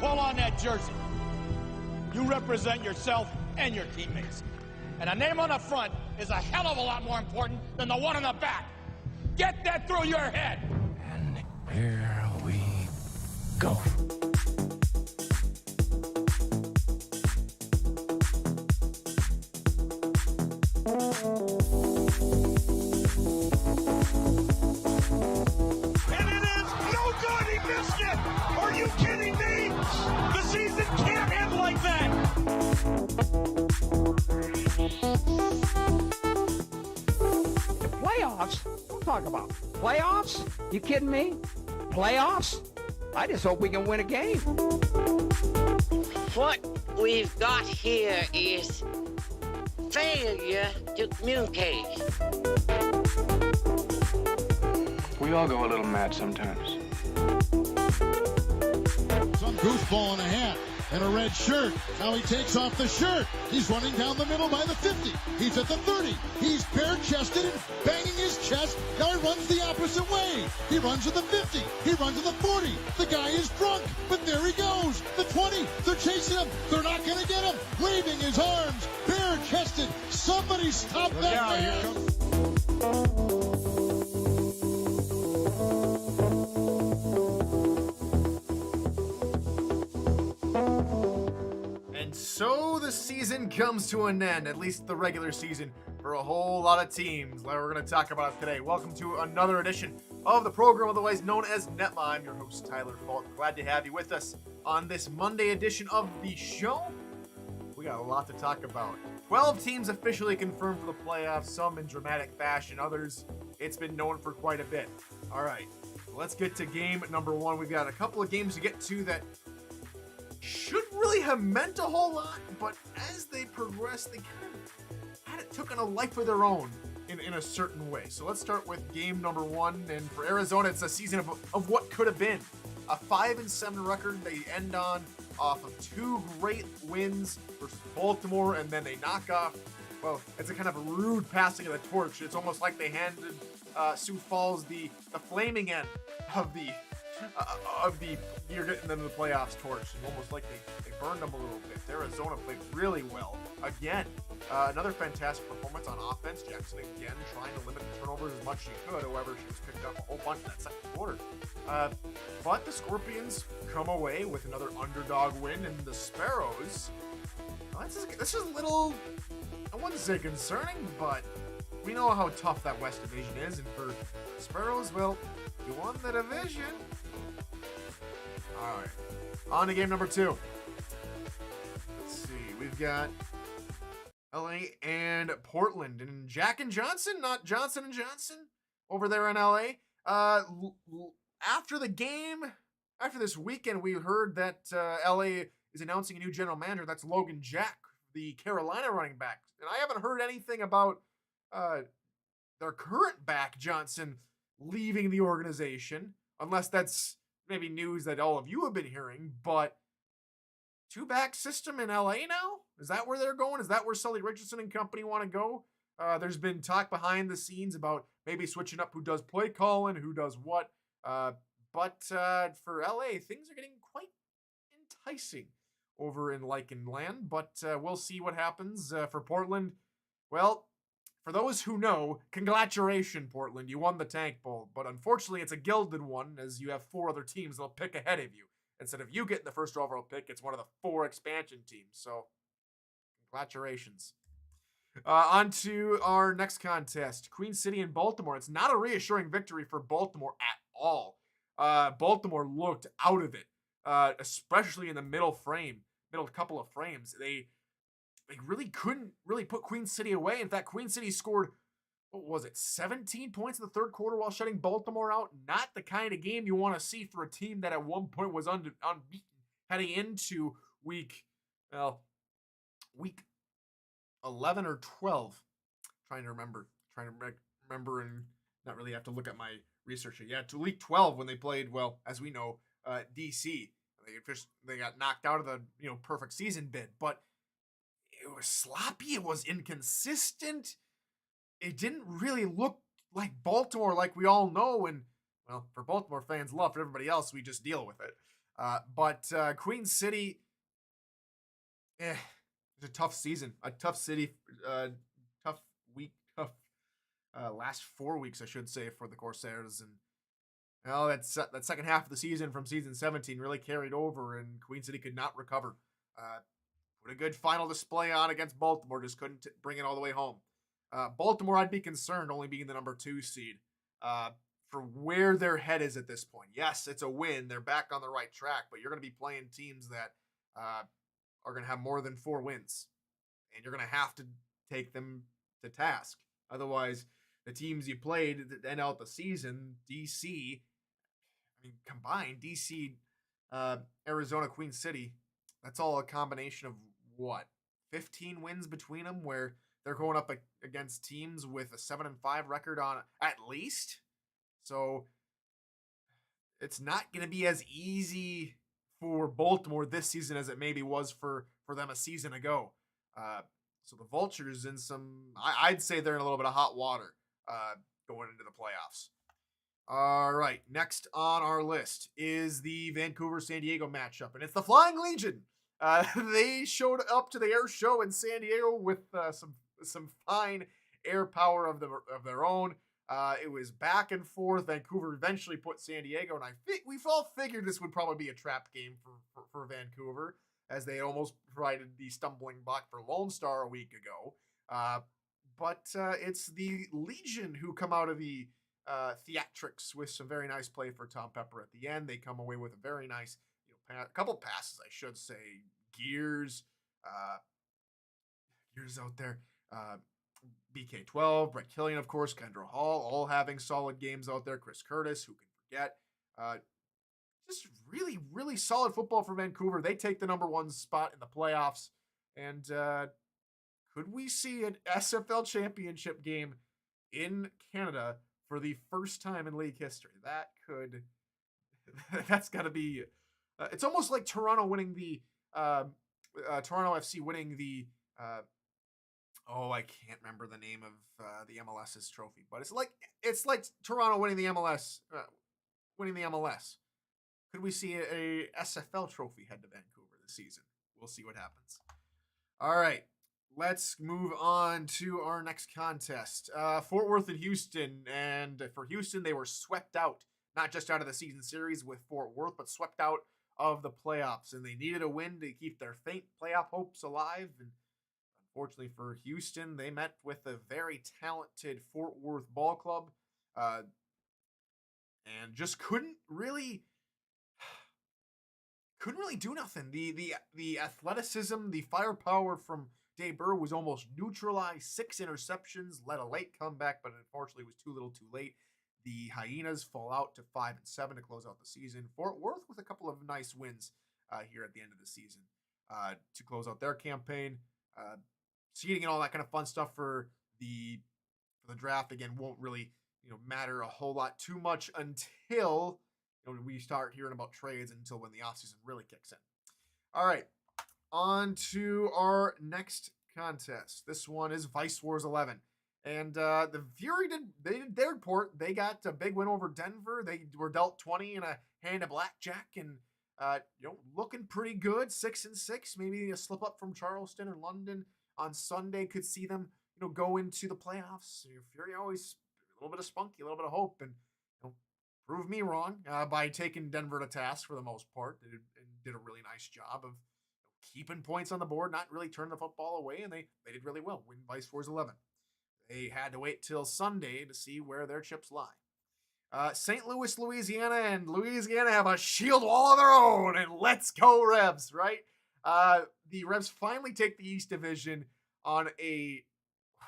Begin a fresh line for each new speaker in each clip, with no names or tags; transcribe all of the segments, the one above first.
pull on that jersey, you represent yourself and your teammates. And a name on the front is a hell of a lot more important than the one on the back. Get that through your head.
And here we go.
And it is no good. He missed it. Are you kidding me? The season can't end like that.
Playoffs? Don't talk about playoffs. You kidding me? Playoffs? I just hope we can win a game.
What we've got here is failure to communicate.
We all go a little mad sometimes.
Some goofball in a hat and a red shirt. Now he takes off the shirt. He's running down the middle by the 50. He's at the 30. He's bare-chested and banging his chest. Now he runs the opposite way. He runs to the 50. He runs to the 40. The guy is drunk, but there he goes. The 20. They're chasing him. They're not going to get him. Waving his arms. Bare-chested. Somebody stop that man.
So the season comes to an end, at least the regular season, for a whole lot of teams that we're going to talk about today. Welcome to another edition of the program, otherwise known as NETMA. I'm your host, Tyler Fault. Glad to have you with us on this Monday edition of the show. We got a lot to talk about. 12 teams officially confirmed for the playoffs, some in dramatic fashion, others it's been known for quite a bit. All right, let's get to game number one. We've got a couple of games to get to that should really have meant a whole lot, but as they progressed, they kind of had it taken a life of their own in a certain way. So let's start with game number one, and for Arizona, it's a season of what could have been. A 5-7 record they end on off of two great wins versus Baltimore, and then they knock off, well, it's a kind of a rude passing of the torch. It's almost like they handed Sioux Falls the flaming end of the you're getting them to the playoffs torch, and almost like they burned them a little bit. Arizona played really well again. Another fantastic performance on offense. Jackson again trying to limit the turnovers as much as she could. However, she was picked up a whole bunch in that second quarter. But the Scorpions come away with another underdog win, and the Sparrows. This is a little, I wouldn't say concerning, but we know how tough that West Division is, and for the Sparrows, well, you won the division. All right, on to game number two. Let's see, we've got LA and Portland, and Jack and Johnson, not Johnson and Johnson, over there in LA. After the game, after this weekend, we heard that LA is announcing a new general manager. That's Logan Jack, the Carolina running back, and I haven't heard anything about their current back, Johnson, leaving the organization, unless that's maybe news that all of you have been hearing. But two-back system in LA now? Is that where they're going? Is that where Sully Richardson and company want to go? There's been talk behind the scenes about maybe switching up who does play calling, who does what. But for LA, things are getting quite enticing over in Lycan land. But we'll see what happens. For Portland, well, for those who know, congratulations, Portland. You won the Tank Bowl. But unfortunately, it's a gilded one, as you have four other teams that'll pick ahead of you. Instead of you getting the first overall pick, it's one of the four expansion teams. So, congratulations. On to our next contest, Queen City and Baltimore. It's not a reassuring victory for Baltimore at all. Baltimore looked out of it, especially in the middle couple of frames. They really couldn't really put Queen City away. In fact, Queen City scored, what was it, 17 points in the third quarter while shutting Baltimore out. Not the kind of game you want to see for a team that at one point was unbeaten heading into week 11 or 12. Trying to remember and not really have to look at my research here. Yeah, to week 12 when they played, well, as we know, DC. They got knocked out of the perfect season bid, but it was sloppy. It was inconsistent. It didn't really look like Baltimore like we all know. And, well, for Baltimore fans, love. For everybody else, we just deal with it. But Queen City, it's a tough season, a tough city, tough week, tough last 4 weeks, I should say, for the Corsairs. And that second half of the season from season 17 really carried over, and Queen City could not recover. Put a good final display on against Baltimore, just couldn't bring it all the way home. Baltimore, I'd be concerned only being the number 2 seed for where their head is at this point. Yes, it's a win. They're back on the right track, but you're going to be playing teams that are going to have more than 4 wins, and you're going to have to take them to task. Otherwise, the teams you played to end out the season, DC, combined, DC, Arizona, Queen City, that's all a combination of what? 15 wins between them, where they're going up against teams with a 7-5 record on at least. So it's not going to be as easy for Baltimore this season as it maybe was for them a season ago. So the Vultures I'd say they're in a little bit of hot water going into the playoffs. All right, next on our list is the Vancouver-San Diego matchup, and it's the Flying Legion. They showed up to the air show in San Diego with some fine air power of their own. It was back and forth. Vancouver eventually put San Diego, and we've all figured this would probably be a trap game for Vancouver, as they almost provided the stumbling block for Lone Star a week ago. But it's the Legion who come out of the theatrics with some very nice play for Tom Pepper at the end. They come away with a very nice, a couple passes, I should say. Gears out there. BK12, Brett Killian, of course, Kendra Hall, all having solid games out there. Chris Curtis, who can forget. Just really, really solid football for Vancouver. They take the number 1 spot in the playoffs. And could we see an SFL championship game in Canada for the first time in league history? That's got to be, it's almost like Toronto winning the, Toronto FC winning the, I can't remember the name of the MLS's trophy, but it's like Toronto winning the MLS, Could we see a SFL trophy head to Vancouver this season? We'll see what happens. All right, let's move on to our next contest. Fort Worth and Houston, and for Houston, they were swept out, not just out of the season series with Fort Worth, but swept out of the playoffs, and they needed a win to keep their faint playoff hopes alive. And unfortunately for Houston, they met with a very talented Fort Worth ball club, and just couldn't really do nothing. The athleticism, the firepower from Dave Burr was almost neutralized. 6 interceptions, led a late comeback, but unfortunately was too little too late. The Hyenas fall out to 5-7 to close out the season. Fort Worth with a couple of nice wins here at the end of the season to close out their campaign. Seeding and all that kind of fun stuff for the draft, again, won't really matter a whole lot too much until we start hearing about trades, until when the offseason really kicks in. All right, on to our next contest. This one is Vice Wars 11. And the Fury did their part. They got a big win over Denver. They were dealt 20 in a hand of blackjack, and looking pretty good. 6-6. Maybe a slip up from Charleston or London on Sunday could see them go into the playoffs. Fury always a little bit of spunky, a little bit of hope, and prove me wrong by taking Denver to task for the most part. They did a really nice job of keeping points on the board, not really turning the football away, and they did really well. Win Vice Wars 11. They had to wait till Sunday to see where their chips lie. St. Louis, Louisiana, and Louisiana have a shield wall of their own, and let's go Rebs, right? The Rebs finally take the East Division on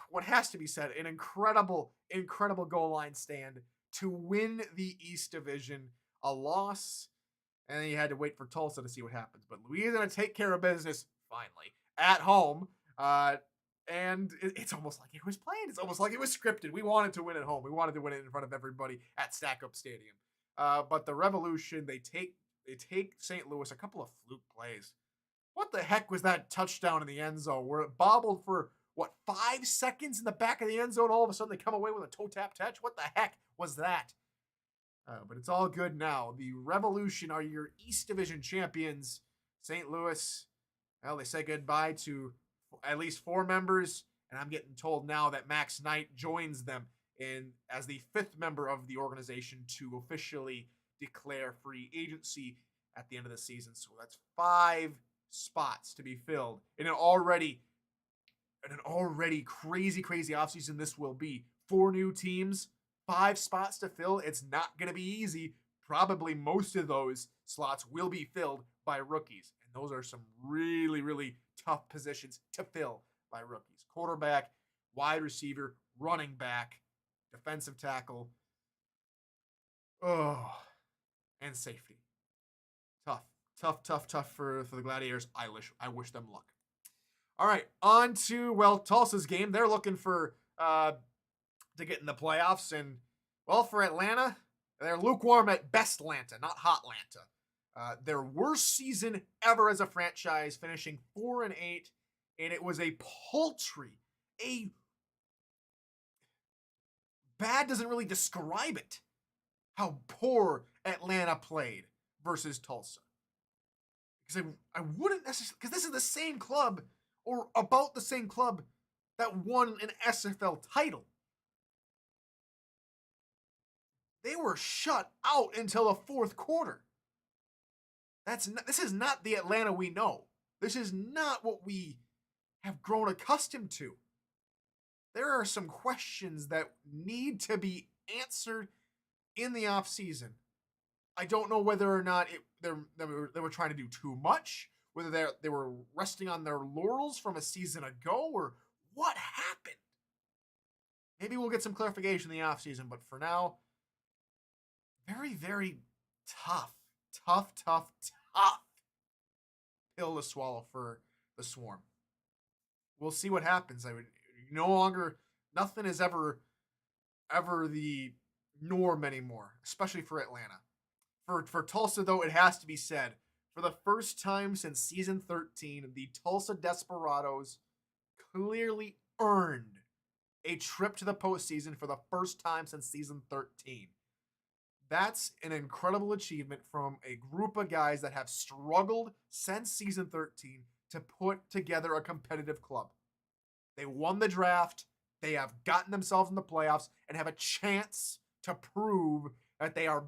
what has to be said, an incredible, incredible goal line stand to win the East Division. A loss, and then you had to wait for Tulsa to see what happens. But Louisiana take care of business, finally, at home. And it's almost like it was planned. It's almost like it was scripted. We wanted to win at home. We wanted to win it in front of everybody at Stack Up Stadium. But the Revolution, they take St. Louis, a couple of fluke plays. What the heck was that touchdown in the end zone where it bobbled for, 5 seconds in the back of the end zone? All of a sudden they come away with a toe tap touch? What the heck was that? But it's all good now. The Revolution are your East Division champions. St. Louis, well, they say goodbye to at least 4 members, and I'm getting told now that Max Knight joins them as the 5th member of the organization to officially declare free agency at the end of the season. So that's 5 spots to be filled in an already crazy offseason this will be. 4 new teams, 5 spots to fill. It's not going to be easy. Probably most of those slots will be filled by rookies. And those are some really tough positions to fill by rookies. Quarterback, wide receiver, running back, defensive tackle, and safety. Tough for the Gladiators. I wish them luck. All right, on to, Tulsa's game. They're looking for to get in the playoffs. And, for Atlanta, they're lukewarm at best Atlanta, not hot Atlanta. Their worst season ever as a franchise, finishing 4-8, and it was a paltry, bad doesn't really describe it, how poor Atlanta played versus Tulsa. Because I wouldn't necessarily, because this is the same club, or about the same club, that won an SFL title. They were shut out until the 4th quarter. This is not the Atlanta we know. This is not what we have grown accustomed to. There are some questions that need to be answered in the offseason. I don't know whether or not they were trying to do too much, whether they were resting on their laurels from a season ago, or what happened. Maybe we'll get some clarification in the offseason, but for now, very tough pill to swallow for the Swarm. We'll see what happens. Nothing is ever the norm anymore, especially for Atlanta. For Tulsa, though, it has to be said, for the first time since season 13, the Tulsa Desperados clearly earned a trip to the postseason for the first time since season 13. That's an incredible achievement from a group of guys that have struggled since season 13 to put together a competitive club. They won the draft. They have gotten themselves in the playoffs and have a chance to prove that they are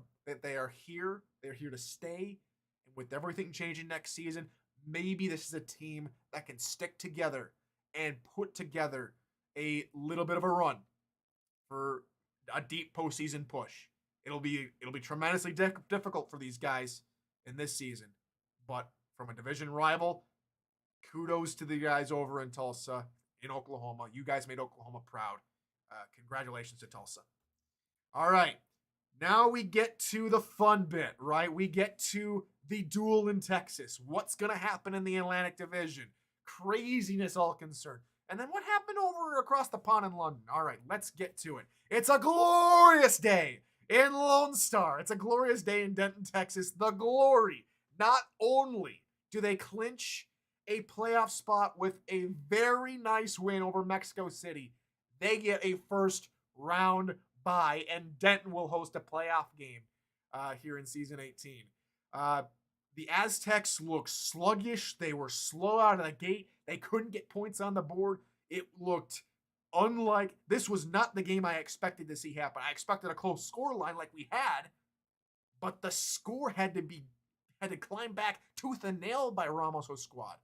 here. They're here to stay. And with everything changing next season, maybe this is a team that can stick together and put together a little bit of a run for a deep postseason push. It'll be tremendously difficult for these guys in this season. But from a division rival, kudos to the guys over in Tulsa, in Oklahoma. You guys made Oklahoma proud. Congratulations to Tulsa. All right. Now we get to the fun bit, right? We get to the duel in Texas. What's going to happen in the Atlantic Division? Craziness all concerned. And then what happened over across the pond in London? All right, let's get to it. It's a glorious day in Lone Star. It's a glorious day in Denton, Texas. The Glory. Not only do they clinch a playoff spot with a very nice win over Mexico City, they get a first round bye, and Denton will host a playoff game here in season 18. The Aztecs look sluggish. They were slow out of the gate. They couldn't get points on the board. It looked unlike, this was not the game I expected to see happen. I expected a close score line like we had, but the score had to climb back tooth and nail by Ramos' squad.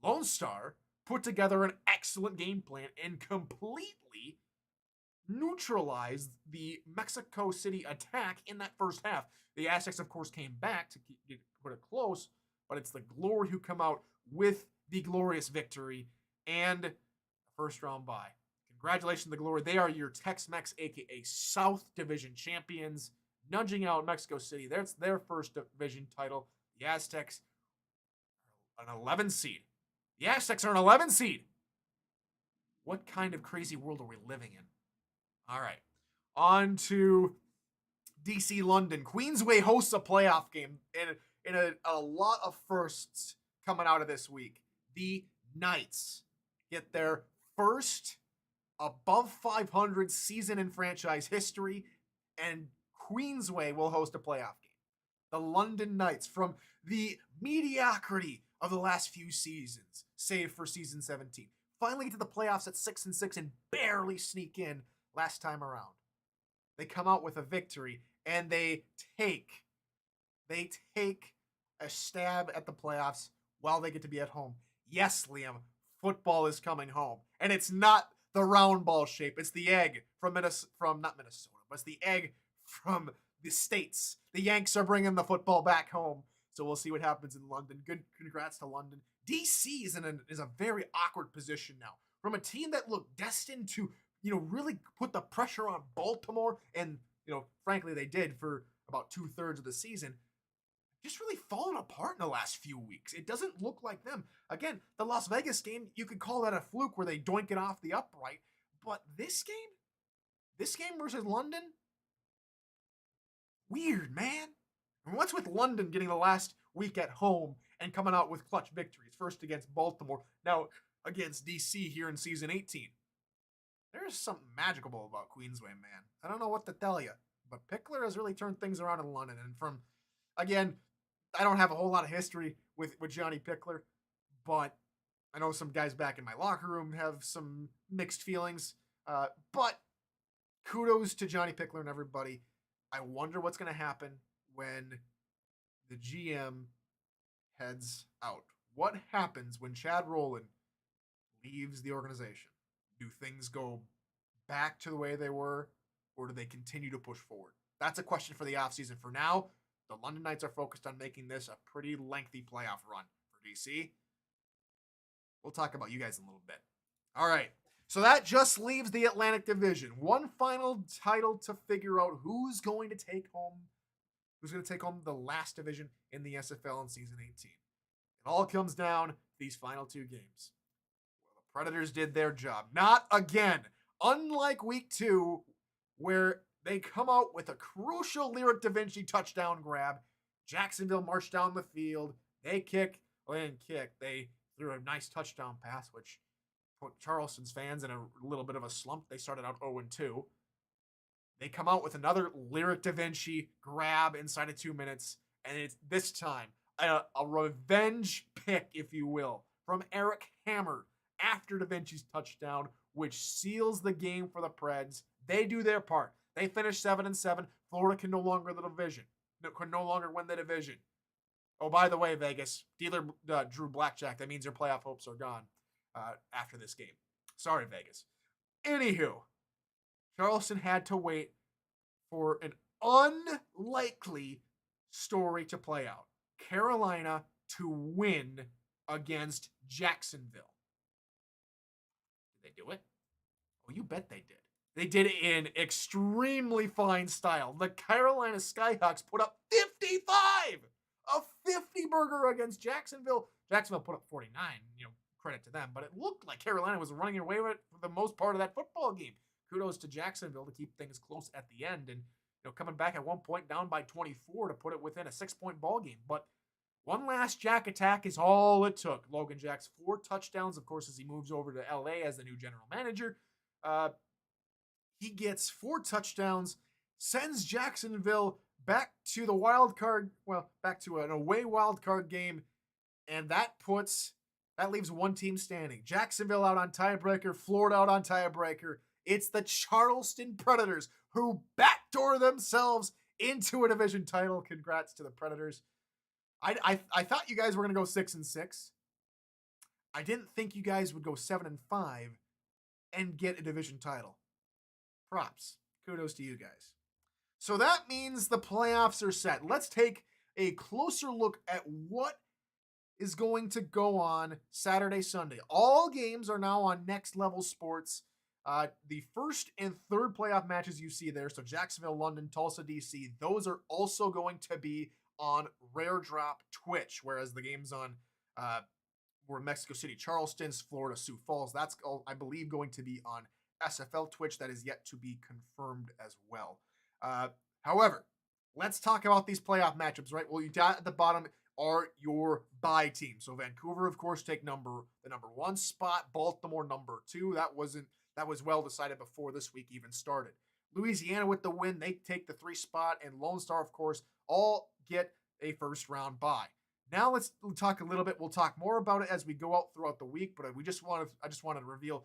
Lone Star put together an excellent game plan and completely neutralized the Mexico City attack in that first half. The Aztecs, of course, came back to put it close, but it's the Glory who come out with the glorious victory and a first round bye. Congratulations to the Glory. They are your Tex-Mex, aka South Division champions, nudging out Mexico City. That's their first division title. The Aztecs are an 11 seed. The Aztecs are an 11 seed. What kind of crazy world are we living in? All right. On to DC London. Queensway hosts a playoff game in a lot of firsts coming out of this week. The Knights get their first above 500 season in franchise history, and Queensway will host a playoff game. The London Knights, from the mediocrity of the last few seasons, save for season 17, finally get to the playoffs at 6-6 and barely sneak in last time around. They come out with a victory and they take a stab at the playoffs while they get to be at home. Yes, Liam, football is coming home, and it's not the round ball shape. It's the egg from not Minnesota, but it's the egg from the States. The Yanks are bringing the football back home, so we'll see what happens in London. Good, congrats to London. DC is a very awkward position now. From a team that looked destined to, really put the pressure on Baltimore, and, frankly, they did for about 2/3 of the season, just really fallen apart in the last few weeks. It doesn't look like them. Again, the Las Vegas game, you could call that a fluke where they doink it off the upright, but this game versus London, weird, man. And what's with London getting the last week at home and coming out with clutch victories? First against Baltimore, now against DC here in season 18. There's something magical about Queensway, man. I don't know what to tell you, but Pickler has really turned things around in London. And again, I don't have a whole lot of history with Johnny Pickler, but I know some guys back in my locker room have some mixed feelings. But kudos to Johnny Pickler and everybody. I wonder what's going to happen when the GM heads out. What happens when Chad Rowland leaves the organization? Do things go back to the way they were, or do they continue to push forward? That's a question for the offseason. For now, the London Knights are focused on making this a pretty lengthy playoff run for DC. We'll talk about you guys in a little bit. All right. So that just leaves the Atlantic Division. One final title to figure out who's going to take home the last division in the SFL in season 18. It all comes down to these final two games. Well, the Predators did their job. Not again. Unlike week 2, where they come out with a crucial Lyric Da Vinci touchdown grab. Jacksonville marched down the field. They They threw a nice touchdown pass, which put Charleston's fans in a little bit of a slump. They started out 0-2. They come out with another Lyric Da Vinci grab inside of 2 minutes. And it's this time a revenge pick, if you will, from Eric Hammer after Da Vinci's touchdown, which seals the game for the Preds. They do their part. They finish 7-7. Florida can no longer win the division. Oh, by the way, Vegas, dealer drew blackjack. That means your playoff hopes are gone after this game. Sorry, Vegas. Anywho, Charleston had to wait for an unlikely story to play out. Carolina to win against Jacksonville. Did they do it? Oh, you bet they did. They did it in extremely fine style. The Carolina Skyhawks put up 55! A 50 burger against Jacksonville. Jacksonville put up 49, credit to them. But it looked like Carolina was running away with it for the most part of that football game. Kudos to Jacksonville to keep things close at the end. And, coming back at one point down by 24 to put it within a 6-point ball game. But one last Jack attack is all it took. Logan Jack's 4 touchdowns, of course, as he moves over to LA as the new general manager. He gets 4 touchdowns, sends Jacksonville back to the back to an away wild card game, and that leaves one team standing. Jacksonville out on tiebreaker, Florida out on tiebreaker. It's the Charleston Predators who backdoor themselves into a division title. Congrats to the Predators. I thought you guys were going to go 6-6. I didn't think you guys would go 7-5 and get a division title. Props. Kudos to you guys. So that means the playoffs are set. Let's take a closer look at what is going to go on Saturday, Sunday. All games are now on Next Level Sports. The first and third playoff matches you see there, so Jacksonville, London, Tulsa, DC, those are also going to be on Rare Drop Twitch, whereas the games on were Mexico City, Charleston's, Florida, Sioux Falls, that's all, I believe, going to be on SFL Twitch. That is yet to be confirmed as well. However, let's talk about these playoff matchups, right? Well, you got at the bottom are your bye teams. So Vancouver, of course, take the number 1 spot. Baltimore, number 2. That was well decided before this week even started. Louisiana with the win, they take the 3 spot, and Lone Star, of course, all get a first round bye. Now let's talk a little bit. We'll talk more about it as we go out throughout the week, but I just wanted to reveal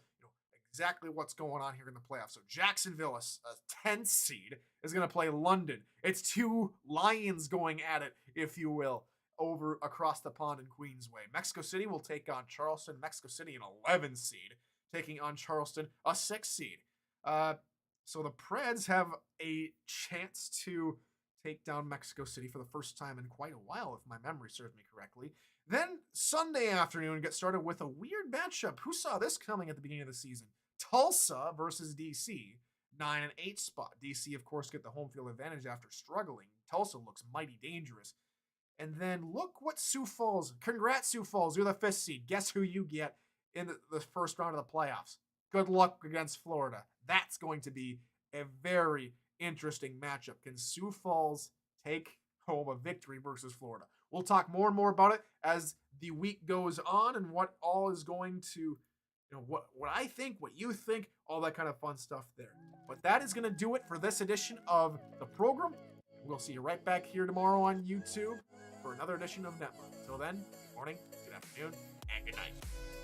exactly what's going on here in the playoffs. So Jacksonville, a 10th seed, is going to play London. It's 2 Lions going at it, if you will, over across the pond in Queensway. Mexico City will take on Charleston. Mexico City, an 11th seed, taking on Charleston, a 6th seed. So the Preds have a chance to take down Mexico City for the first time in quite a while, if my memory serves me correctly. Then Sunday afternoon gets started with a weird matchup. Who saw this coming at the beginning of the season? Tulsa versus DC, 9 and 8 spot. DC, of course, get the home field advantage after struggling. Tulsa looks mighty dangerous. And then look what Sioux Falls. Congrats, Sioux Falls. You're the 5th seed. Guess who you get in the first round of the playoffs? Good luck against Florida. That's going to be a very interesting matchup. Can Sioux Falls take home a victory versus Florida? We'll talk more and more about it as the week goes on and what all is going to, what I think, what you think, all that kind of fun stuff there. But that is going to do it for this edition of the program. We'll see you right back here tomorrow on YouTube for another edition of NETMA. Until then, good morning, good afternoon, and good night.